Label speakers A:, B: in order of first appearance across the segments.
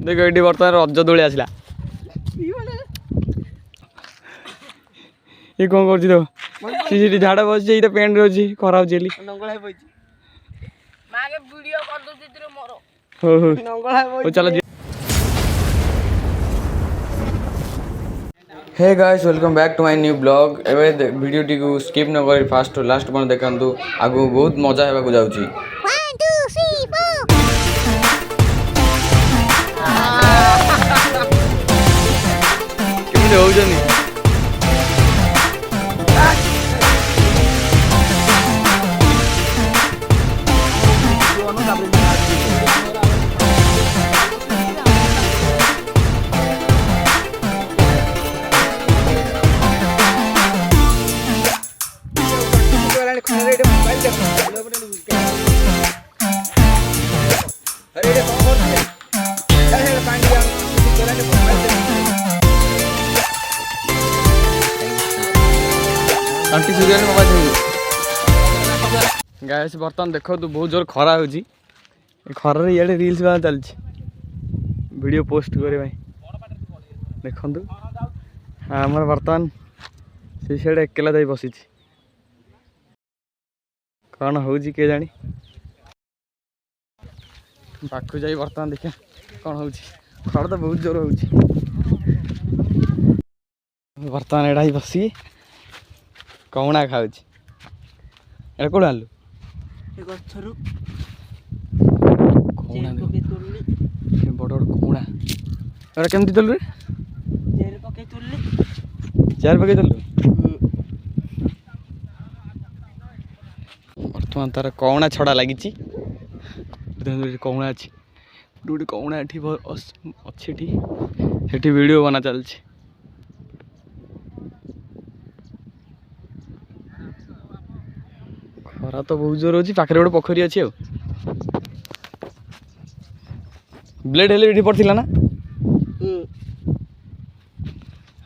A: देख ये बर्तमान रज दोली आसला ये कौन कर देख झाड़ा बस पेंट अच्छी खराब चली चलो hey guys welcome back to my new blog एवं वीडियो टी को स्किप न कर फास्ट टू लास्ट पर देखंतु आगु बहुत मजा होगा जाउची 1 2 3 4 केमि होउजनी आंटी सूर्य गाइस बर्तमान देखो तू बहुत जोर खरा हो खर ये रील्स बना चलती वीडियो पोस्ट करे भाई देखु आमर बर्तमान से साइड एकला जाई बसी कौन हो जानी पाखु जाई बर्तमान देखा कौन हो खर तो बहुत जोर हो बर्तमान एड़ा ही बसी कौना खाऊ कौन आलू बड़ बड़ कौना एरा केमती तलु रे चार पकई तलु बर्तमान तार कौना छड़ा लगी कौना अच्छी गोटे कौना अच्छी वीडियो बना चलती खरा तो बहुत जोर होची पाखरे गोटे पोखरी अच्छी ब्लेड हेले पड़ता ना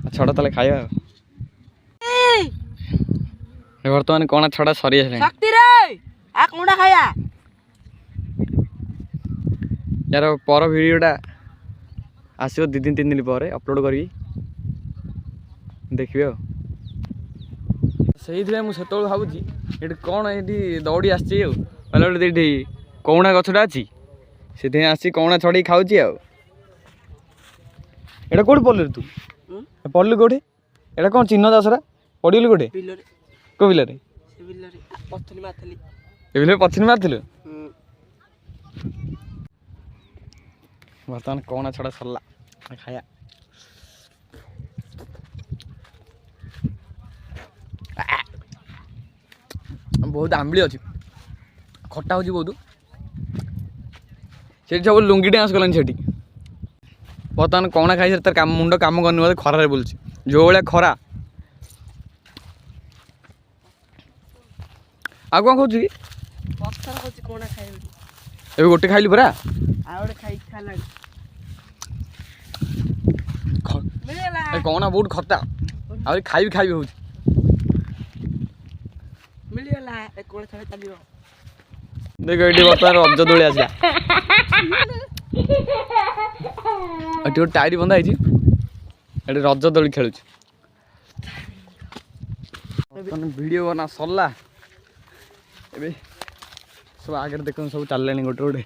A: छड़ा ताले खाया बर्तमान कौन छड़ा सरी यार पर भिडियोटा आसो 2-3 दिन पर अपलोड करी देखिए से मुझे भावुची ये कौन ये दौड़ी आसी कौना गछटा अच्छी से आसी कौना छड़ी खाऊ एटा कौट पड़ल तू पड़लु कौटे एटा कौन चिन्ह दासरा पड़गलु कौटे को बिल पछनी मारथिलु बर्तमान कौना छड़ा सरला खाया बहुत आंबली अच्छी खट्टा हो बहुत से सब लुंगी डांस कलानी से बर्तमान कौना खाई तार काम मुंड काम करनी बोलते खरार बोलूँ जो भाया खरा आ कौन खोज कि गोटे खाइली परा कौना बहुत खट्टा आ खाई हूँ देख ये बर्तमान रज दोली आसला गोटे टायर बंधा है रज दोली खेलु वीडियो बना सरला सब आगे देख सब चल गोटे गोटे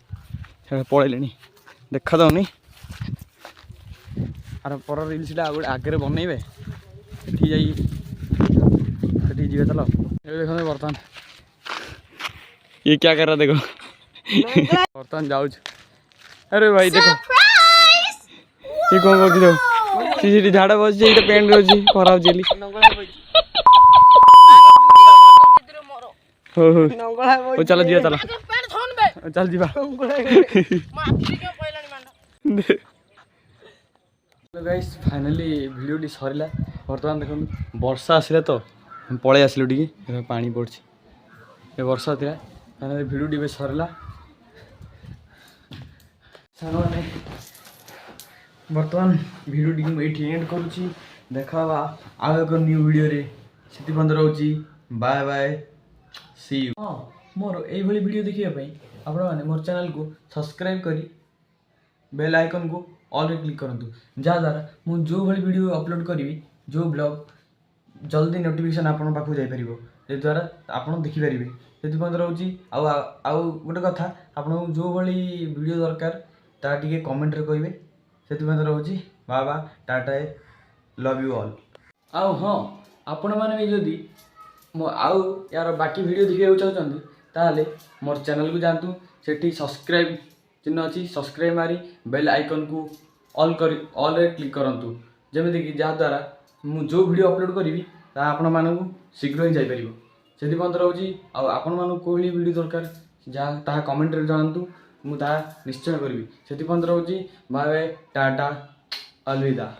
A: पलैले देखा दौनी आर पर रिल्स आगे बनइबे जी चलो ये देखो बर्तमान ये क्या कर रहा देखो बर्तमान जाऊ अरे भाई देखो ये कौन कर झाड़ा बस पेंट अच्छी खराब चली हो चलो जी चलो चल जी गाइस फाइनली वीडियो सरला बर्तमान देखो वर्षा आसला तो पलि आसलु टी पानी पड़ी ये वर्षा था फाइनली वीडियो टी सरला सारे बर्तमान वीडियो टी एंड करुँची देखा आउ एक न्यू वीडियो रे से रोची बाय बाय सी यू हाँ मोर यही वीडियो देखिए आपण मैंने मोर चैनल को सब्सक्राइब करी बेल आइकन को ऑल क्लिक करूँ जहाँद्वारा मुझे जो वीडियो अपलोड करी जो ब्लॉग जल्दी नोटिफिकेशन आपण पाखु जापर द्वारा आप देखिपारे से रोचे आउ गोटे कथा आपको जो भाई वीडियो दरकार ता टे कमेंट करेंगे से रोचे बाबा टाटा लव यू ऑल आउ हाँ आपण मैंने भी जदि आउ यार बाकी वीडियो देखा चाहते ताले मोर चैनल को जातु से सब्सक्राइब चिन्ह अच्छी सब्सक्राइब मारी बेल आइकन को ऑल क्लिक करूँ जमीक कि जहाँद्वारा मुझे जो वीडियो अपलोड करी आपण मानू शीघ्र ही जापर से रोचे आपण मानू कौ वीडियो दरकार जहाँ ता कमेंट जनातु मुझे निश्चय करी से रोचे बाय टाटा अलविदा।